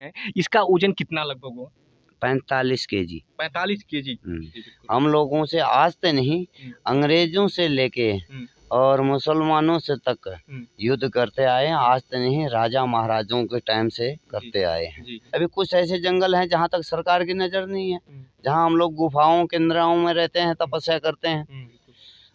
है, इसका ओजन कितना लगभग होगा? 45 केजी। 45 केजी। हम लोगों से आज से नहीं, अंग्रेजों से लेके और मुसलमानों से तक युद्ध करते आए हैं। आज से नहीं, राजा महाराजों के टाइम से करते आए हैं। अभी कुछ ऐसे जंगल हैं जहाँ तक सरकार की नज़र नहीं है, जहाँ हम लोग गुफाओं के अंदरों में रहते हैं, तपस्या करते हैं।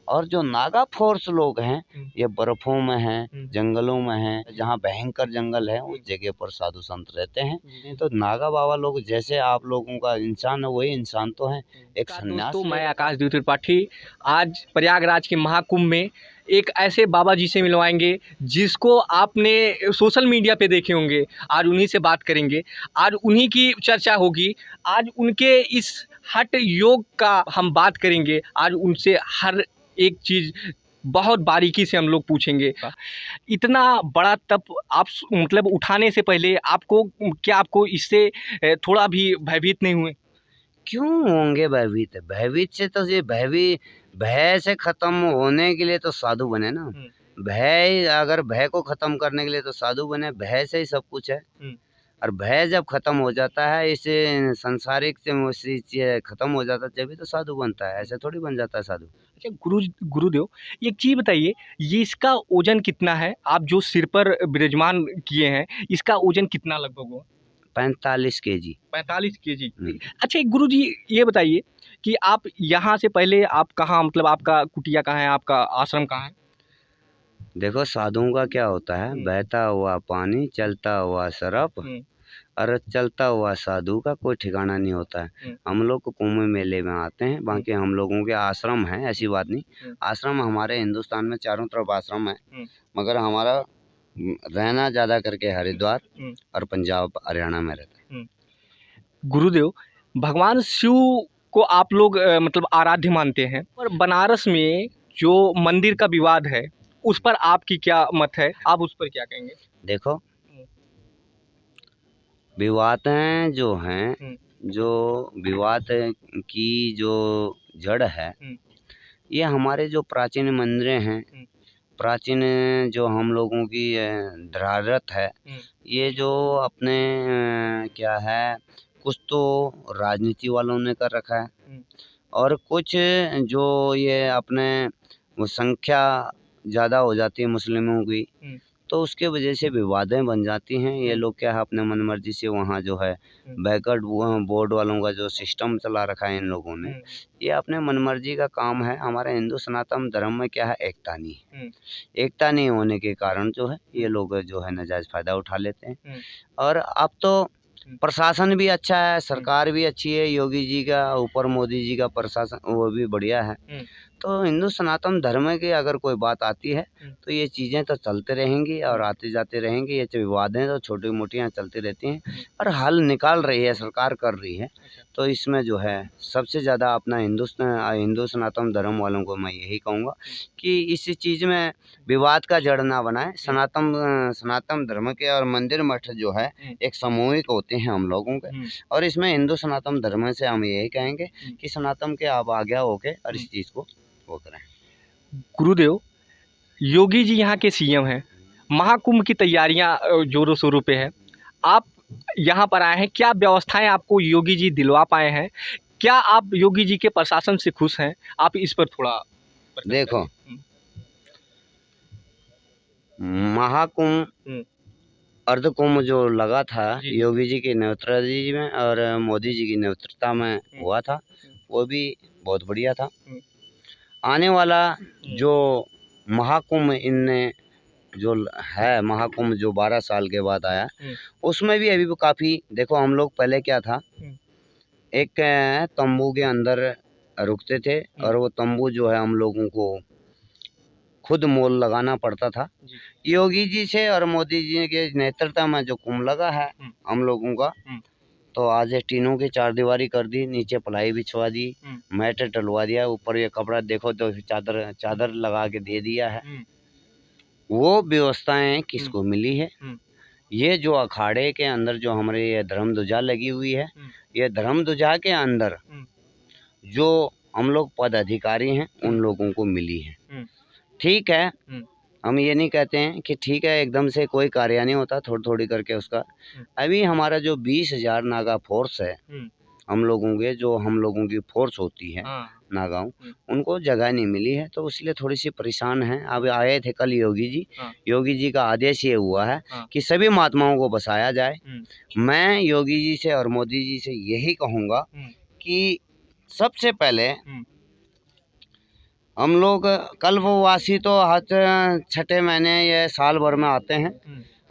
और जो नागा फोर्स लोग हैं, ये बर्फों में हैं, जंगलों में हैं, जहाँ भयंकर जंगल है उस जगह पर साधु संत रहते हैं। नहीं तो नागा बाबा लोग जैसे आप लोगों का इंसान है, वही इंसान तो है। एक सन्यासी। तो मैं आकाशदीप त्रिपाठी आज प्रयागराज के महाकुंभ में एक ऐसे बाबा जी से मिलवाएंगे जिसको आपने सोशल मीडिया पे देखे होंगे। आज उन्हीं से बात करेंगे, आज उन्हीं की चर्चा होगी, आज उनके इस हठ योग का हम बात करेंगे, आज उनसे हर एक चीज़ बहुत बारीकी से हम लोग पूछेंगे। इतना बड़ा तप आप मतलब उठाने से पहले आपको क्या आपको इससे थोड़ा भी भयभीत नहीं हुए? क्यों होंगे भयभीत? भयभीत से तो ये भय से खत्म होने के लिए तो साधु बने ना। भय, अगर भय को खत्म करने के लिए तो साधु बने। भय से ही सब कुछ है। और भय जब खत्म हो जाता है, इसे संसारिक से खत्म हो जाता है, जब तो साधु बनता है। ऐसे थोड़ी बन जाता है साधु। अच्छा गुरुदेव, एक चीज़ बताइए, ये इसका ओजन कितना है? आप जो सिर पर विराजमान किए हैं, इसका ओजन कितना लगभग होगा? 45 केजी। 45 केजी। अच्छा एक गुरुजी ये बताइए कि आप यहाँ से पहले आप कहाँ, मतलब आपका कुटिया कहाँ है, आपका आश्रम कहाँ है? देखो, साधुओं का क्या होता है, बहता हुआ पानी, चलता हुआ सरप और चलता हुआ साधु का कोई ठिकाना नहीं होता है। हम लोग कुंभ मेले में आते हैं, बाकी हम लोगों के आश्रम हैं, ऐसी बात नहीं। आश्रम हमारे हिंदुस्तान में चारों तरफ आश्रम है, मगर हमारा रहना ज़्यादा करके हरिद्वार और पंजाब हरियाणा में रहता है। गुरुदेव, भगवान शिव को आप लोग मतलब आराध्य मानते हैं, और बनारस में जो मंदिर का विवाद है उस पर आपकी क्या मत है? आप उस पर क्या कहेंगे? देखो, विवादें जो हैं, जो विवाद की जो जड़ है, ये हमारे जो प्राचीन मंदिरें हैं, प्राचीन जो हम लोगों की धरारत है, ये जो अपने क्या है, कुछ तो राजनीति वालों ने कर रखा है, और कुछ जो ये अपने वो संख्या ज़्यादा हो जाती है मुस्लिमों की, तो उसके वजह से विवादें बन जाती हैं। ये लोग क्या है, अपने मनमर्जी से वहाँ जो है बैकवर्ड बोर्ड वालों का जो सिस्टम चला रखा है इन लोगों ने, ये अपने मनमर्जी का काम है। हमारे हिंदू सनातन धर्म में क्या है, एकता नहीं है। एकता नहीं होने के कारण जो है ये लोग जो है नाजायज़ फ़ायदा उठा लेते हैं। और अब तो प्रशासन भी अच्छा है, सरकार भी अच्छी है, योगी जी का ऊपर मोदी जी का प्रशासन वो भी बढ़िया है। तो हिंदू सनातन धर्म की अगर कोई बात आती है तो ये चीज़ें तो चलते रहेंगी और आते जाते रहेंगी। ये विवादें तो छोटी मोटियाँ चलती रहती हैं, और हल निकाल रही है सरकार, कर रही है। तो इसमें जो है सबसे ज़्यादा अपना हिंदू सनातन धर्म वालों को मैं यही कहूँगा कि इस चीज़ में विवाद का जड़ ना बनाए। सनातन धर्म के और मंदिर मठ जो है एक सामूहिक होते हैं हम लोगों के, और इसमें हिंदू सनातन धर्म से हम यही कहेंगे कि सनातन के आप आज्ञा होके और इस चीज़ को वो करें। गुरुदेव, योगी जी यहाँ के सीएम हैं, महाकुंभ की तैयारियां जोरों शोरों पे है, आप यहाँ पर आए हैं, क्या व्यवस्थाएं आपको योगी जी दिलवा पाए हैं? क्या आप योगी जी के प्रशासन से खुश हैं? आप इस पर थोड़ा देखो, महाकुंभ अर्धकुंभ जो लगा था योगी जी की नेतृत्व में और मोदी जी की नेतृत्व में हुआ था, वो भी बहुत बढ़िया था। आने वाला जो महाकुंभ इनने जो है, महाकुंभ जो 12 साल के बाद आया, उसमें भी अभी भी काफ़ी, देखो हम लोग पहले क्या था, एक तंबू के अंदर रुकते थे, और वो तंबू जो है हम लोगों को खुद मोल लगाना पड़ता था। योगी जी से और मोदी जी के नेतृत्व में जो कुंभ लगा है हम लोगों का, तो आज टीनों की चारदीवारी कर दी, नीचे पलाई बिछवा दी, मैट डलवा दिया, ऊपर ये कपड़ा देखो तो चादर लगा के दे दिया है। वो व्यवस्थाएं किसको मिली है? ये जो अखाड़े के अंदर जो हमारे ये धर्म ध्वजा लगी हुई है, ये धर्म ध्वजा के अंदर जो हम लोग पद अधिकारी हैं उन लोगों को मिली है। ठीक है, हम ये नहीं कहते हैं कि ठीक है एकदम से कोई कार्य नहीं होता, थोड़ी थोड़ी करके उसका। अभी हमारा जो 20,000 नागा फोर्स है, हम लोगों की फोर्स होती है नागाओं, उनको जगह नहीं मिली है, तो इसलिए थोड़ी सी परेशान है। अब आए थे कल योगी जी का आदेश ये हुआ है कि सभी महात्माओं को बसाया जाए। मैं योगी जी से और मोदी जी से यही कहूँगा कि सबसे पहले हम लोग कल्पवासी तो हर छठे महीने या साल भर में आते हैं।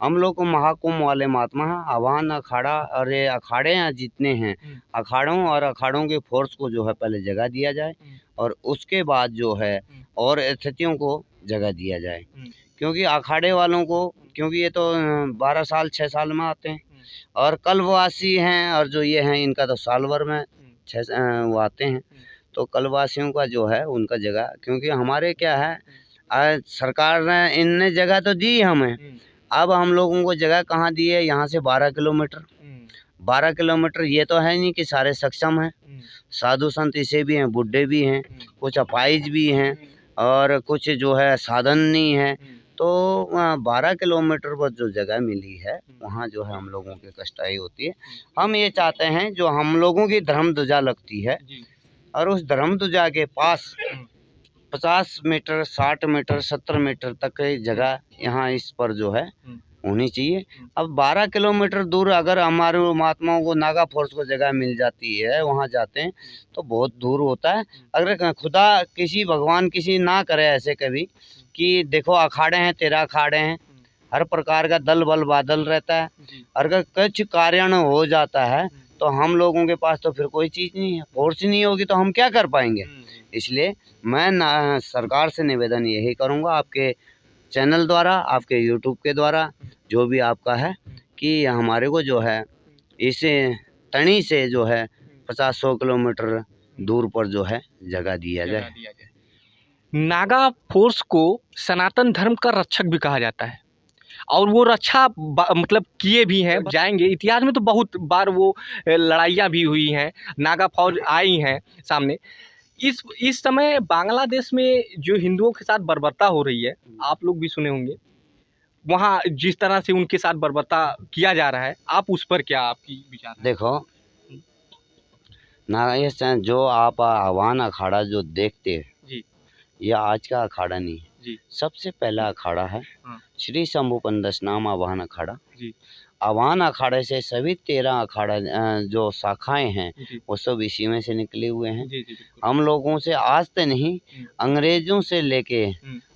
हम लोग को महाकुंभ वाले महात्मा हैं, आह्वान अखाड़ा और ये अखाड़े हैं जितने हैं, अखाड़ों के फोर्स को जो है पहले जगह दिया जाए और उसके बाद जो है और स्थितियों को जगह दिया जाए। क्योंकि अखाड़े वालों को, क्योंकि ये तो 12 साल 6 साल में आते हैं और कल्पवासी हैं और जो ये हैं इनका तो साल भर में वो आते हैं। तो कल्पवासियों का जो है उनका जगह, क्योंकि हमारे क्या है आज सरकार ने इनने जगह तो दी हमें, अब हम लोगों को जगह कहाँ दी है, यहाँ से 12 किलोमीटर 12 किलोमीटर। ये तो है नहीं कि सारे सक्षम हैं, साधु संत इसे भी हैं, बुढ़े भी हैं, कुछ अपाहिज भी हैं और कुछ जो है साधन नहीं है। तो 12 किलोमीटर पर जो जगह मिली है वहाँ जो है हम लोगों की कष्टाई होती है। हम ये चाहते हैं जो हम लोगों की धर्म ध्वजा लगती है और उस धर्म ध्वजा के पास 50 मीटर 60 मीटर 70 मीटर तक की जगह यहाँ इस पर जो है होनी चाहिए। अब 12 किलोमीटर दूर अगर हमारे महात्माओं को नागा फोर्स को जगह मिल जाती है, वहाँ जाते हैं तो बहुत दूर होता है। अगर खुदा किसी भगवान किसी ना करे ऐसे कभी कि देखो अखाड़े हैं, 13 अखाड़े हैं, हर प्रकार का दल बल बादल रहता है, अगर कुछ कारण हो जाता है तो हम लोगों के पास तो फिर कोई चीज़ नहीं है, फोर्स नहीं होगी तो हम क्या कर पाएंगे। इसलिए मैं सरकार से निवेदन यही करूँगा आपके चैनल द्वारा, आपके यूट्यूब के द्वारा, जो भी आपका है, कि हमारे को जो है इस तनी से जो है 50-100 किलोमीटर दूर पर जो है जगह दिया जाए। नागा फोर्स को सनातन धर्म का रक्षक भी कहा जाता है और वो रक्षा मतलब किए भी हैं। जाएंगे इतिहास में तो बहुत बार वो लड़ाइयाँ भी हुई हैं, नागा फौज आई हैं सामने। इस समय बांग्लादेश में जो हिंदुओं के साथ बर्बरता हो रही है, आप लोग भी सुने होंगे, वहाँ जिस तरह से उनके साथ बर्बरता किया जा रहा है, आप उस पर क्या आपकी विचार है? देखो ना, ये जो आप आह्वान अखाड़ा जो देखते हैं जी, ये आज का अखाड़ा नहीं है जी, सबसे पहला अखाड़ा है श्री शंभु पंदस नाम आह्वान अखाड़ा। जी, आह्वान अखाड़े से सभी 13 अखाड़ा जो शाखाएं हैं वो सब इसी में से निकले हुए हैं। जी, जी, हम लोगों से आज तक नहीं, अंग्रेजों से लेके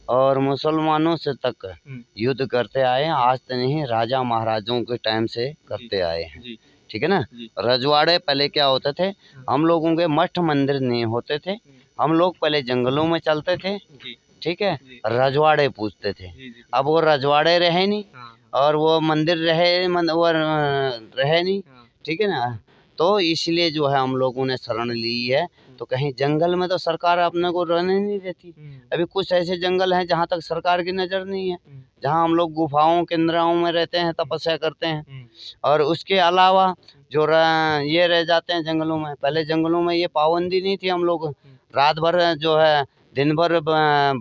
और मुसलमानों से तक युद्ध करते आए हैं, आज तक नहीं, राजा महाराजों के टाइम से करते आए हैं। ठीक है ना। रजवाड़े पहले क्या होते थे, हम लोगों के मठ मंदिर नहीं होते थे, हम लोग पहले जंगलों में चलते थे, ठीक है, रजवाड़े पूछते थे। अब वो रजवाड़े रहे नहीं और वो मंदिर रहे नहीं, ठीक है ना। तो इसलिए जो है हम लोगों ने शरण ली है। तो कहीं जंगल में तो सरकार अपने को रहने नहीं देती। अभी कुछ ऐसे जंगल हैं जहाँ तक सरकार की नज़र नहीं है, जहाँ हम लोग गुफाओं केंद्रों में रहते हैं, तपस्या करते हैं। और उसके अलावा जो ये रह जाते हैं जंगलों में, पहले जंगलों में ये पाबंदी नहीं थी, हम लोग रात भर जो है दिन भर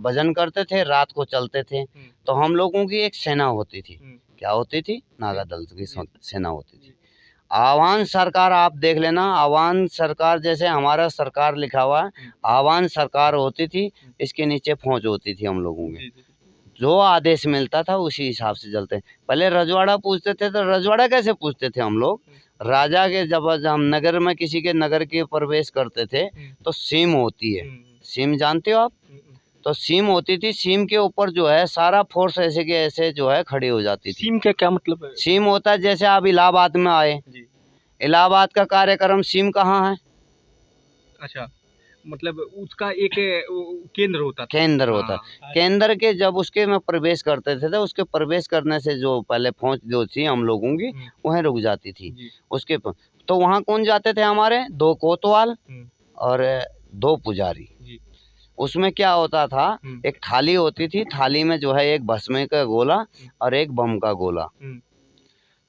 भजन करते थे, रात को चलते थे। तो हम लोगों की एक सेना होती थी, क्या होती थी, नागा दल की सेना होती थी। आह्वान सरकार आप देख लेना, आह्वान सरकार जैसे हमारा सरकार लिखा हुआ है, आह्वान सरकार होती थी, इसके नीचे फौज होती थी हम लोगों की। जो आदेश मिलता था उसी हिसाब से चलते। पहले रजवाड़ा पूछते थे, तो रजवाड़ा कैसे पूछते थे हम लोग, राजा के जब हम नगर में किसी के नगर के प्रवेश करते थे तो सीम होती है, सीम जानते हो आप, तो सीम होती थी, सीम के ऊपर जो है सारा फोर्स ऐसे के ऐसे जो है खड़ी हो जाती थी। सीम का क्या मतलब है? सीम होता है जैसे आप इलाहाबाद में आए, इलाहाबाद का कार्यक्रम सीम कहाँ है? अच्छा, मतलब उसका एक केंद्र होता था। केंद्र होता है। केंद्र के जब उसके में प्रवेश करते थे तो उसके प्रवेश करने से जो पहले फौज जो थी हम लोगों की वहीं रुक जाती थी। उसके तो वहाँ कौन जाते थे हमारे, 2 कोतवाल और 2 पुजारी। उसमें क्या होता था, एक थाली होती थी, थाली में जो है एक भस्मे का गोला और एक बम का गोला,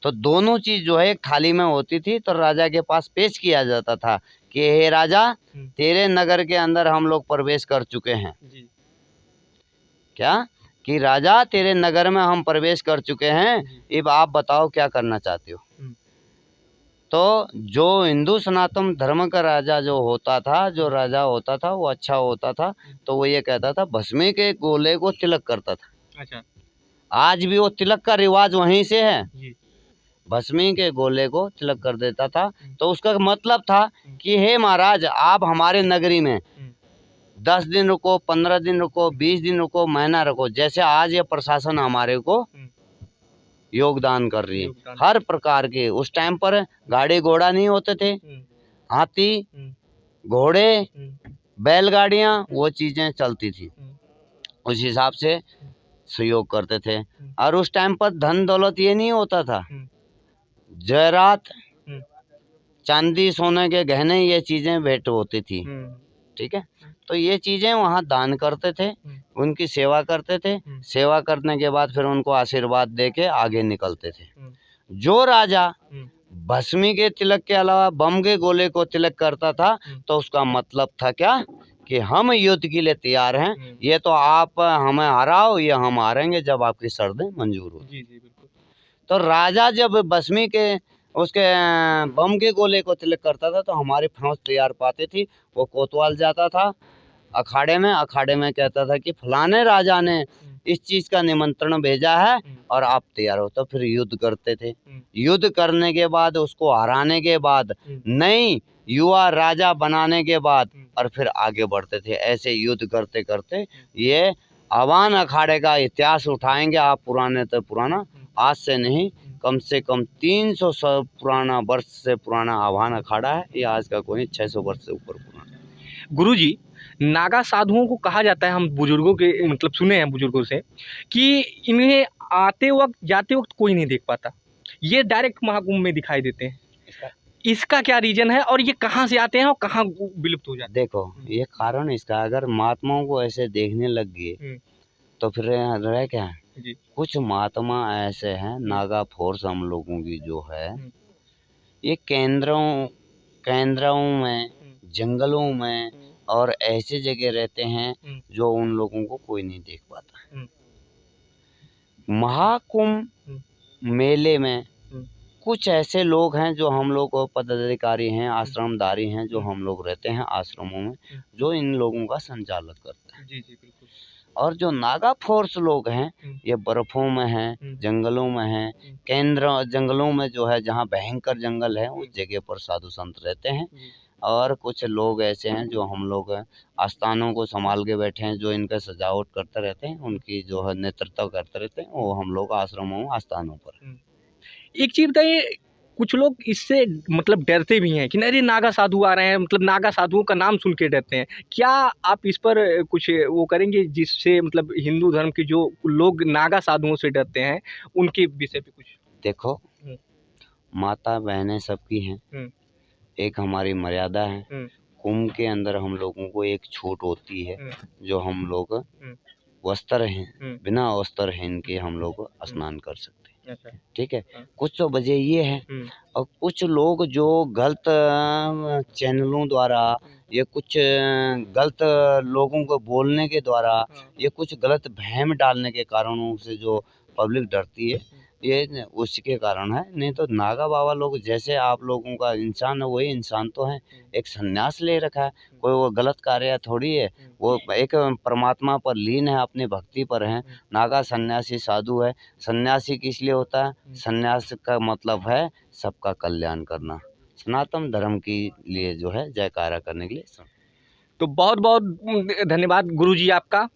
तो दोनों चीज जो है एक थाली में होती थी। तो राजा के पास पेश किया जाता था कि हे राजा, तेरे नगर के अंदर हम लोग प्रवेश कर चुके हैं। क्या कि राजा तेरे नगर में हम प्रवेश कर चुके हैं, अब आप बताओ क्या करना चाहते हो। तो जो हिंदू सनातन धर्म का राजा जो होता था, जो राजा होता था, वो अच्छा होता था। तो वो ये कहता था भस्मी के गोले को तिलक करता था। अच्छा। आज भी वो तिलक का रिवाज वहीं से है। जी। भस्मी के गोले को तिलक कर देता था। तो उसका मतलब था कि हे महाराज, आप हमारे नगरी में 10 दिन रुको, 15 दिन रुको, 20 दिन रुको, महीना रुको, जैसे आज ये प्रशासन हमारे को योगदान कर रही है हर प्रकार के। उस टाइम पर गाड़ी घोड़ा नहीं होते थे, हाथी, घोड़े, बैलगाड़ियां, वो चीजें चलती थी। उस हिसाब से सहयोग करते थे। और उस टाइम पर धन दौलत ये नहीं होता था, जयरात, चांदी, सोने के गहने, ये चीजें भेंट होती थी। ठीक है। तो ये चीजें वहाँ दान करते थे, उनकी सेवा करते थे। सेवा करने के बाद फिर उनको आशीर्वाद दे के आगे निकलते थे। जो राजा भस्मी के तिलक के अलावा बम के गोले को तिलक करता था, तो उसका मतलब था क्या कि हम युद्ध के लिए तैयार हैं, ये तो आप हमें हराओ, ये हम हारेंगे जब आपकी शर्तें मंजूर हो। जी जी बिल्कुल। तो राजा जब भस्मी के उसके बम के गोले को तिलक करता था, तो हमारी फौज तैयार पाती थी। वो कोतवाल जाता था अखाड़े में, अखाड़े में कहता था कि फलाने राजा ने इस चीज का निमंत्रण भेजा है और आप तैयार हो। तो फिर युद्ध करते थे। युद्ध करने के बाद, उसको हराने के बाद, नई युवा राजा बनाने के बाद, और फिर आगे बढ़ते थे। ऐसे युद्ध करते करते ये आवान अखाड़े का इतिहास उठाएंगे आप, पुराने तो पुराना, आज से नहीं, कम से कम 300 पुराना वर्ष से पुराना आवान अखाड़ा है ये। आज का कोई 600 वर्ष से ऊपर पुराना। गुरुजी, नागा साधुओं को कहा जाता है, हम बुजुर्गों के मतलब सुने हैं बुजुर्गों से, कि इन्हें आते वक्त जाते वक्त कोई नहीं देख पाता, ये डायरेक्ट महाकुंभ में दिखाई देते हैं। इसका क्या रीजन है और ये कहाँ से आते हैं और कहाँ विलुप्त हो जाते हैं? देखो, ये कारण इसका, अगर महात्माओं को ऐसे देखने लग गए तो फिर रह क्या है। जी। कुछ महात्मा ऐसे हैं, नागा फोर्स हम लोगों की जो है, ये केंद्रों में, जंगलों में और ऐसे जगह रहते हैं जो उन लोगों को कोई नहीं देख पाता। महाकुंभ मेले में कुछ ऐसे लोग हैं जो हम लोग पदाधिकारी हैं, आश्रमधारी हैं, जो हम लोग रहते हैं आश्रमों में, जो इन लोगों का संचालन करते हैं। जी जी बिल्कुल। और जो नागा फोर्स लोग हैं, ये बर्फों में हैं, जंगलों में हैं, जंगलों में जो है, जहाँ भयंकर जंगल है, उस जगह पर साधु संत रहते हैं। और कुछ लोग ऐसे हैं जो हम लोग आस्थानों को संभाल के बैठे हैं, जो इनका सजावट करते रहते हैं, उनकी जो है नेतृत्व करते रहते हैं, वो हम लोग आश्रमों, आस्थानों पर। एक चीज़ बताइए, कुछ लोग इससे मतलब डरते भी हैं कि अरे नागा साधु आ रहे हैं, मतलब नागा साधुओं का नाम सुन के डरते हैं। क्या आप इस पर कुछ वो करेंगे जिससे मतलब हिंदू धर्म के जो लोग नागा साधुओं से डरते हैं, उनके विषय पे कुछ? देखो, माता बहनें सबकी हैं, एक हमारी मर्यादा है। कुंभ के अंदर हम लोगों को एक छूट होती है, जो हम लोग वस्त्रहीन, बिना वस्त्रहीन के हम लोग स्नान कर सकते हैं। ठीक है। कुछ तो वजह ये है, और कुछ लोग जो गलत चैनलों द्वारा, ये कुछ गलत लोगों को बोलने के द्वारा, ये कुछ गलत भ्रम डालने के कारणों से जो पब्लिक डरती है, ये उसके कारण है। नहीं तो नागा बाबा लोग जैसे आप लोगों का इंसान है, वही इंसान तो है। एक सन्यास ले रखा है, कोई वो गलत कार्य थोड़ी है, वो एक परमात्मा पर लीन है, अपनी भक्ति पर है। नागा सन्यासी साधु है। सन्यासी किस लिए होता है? सन्यास का मतलब है सबका कल्याण करना, सनातन धर्म के लिए जो है जयकारा करने के लिए। तो बहुत बहुत धन्यवाद गुरुजी आपका।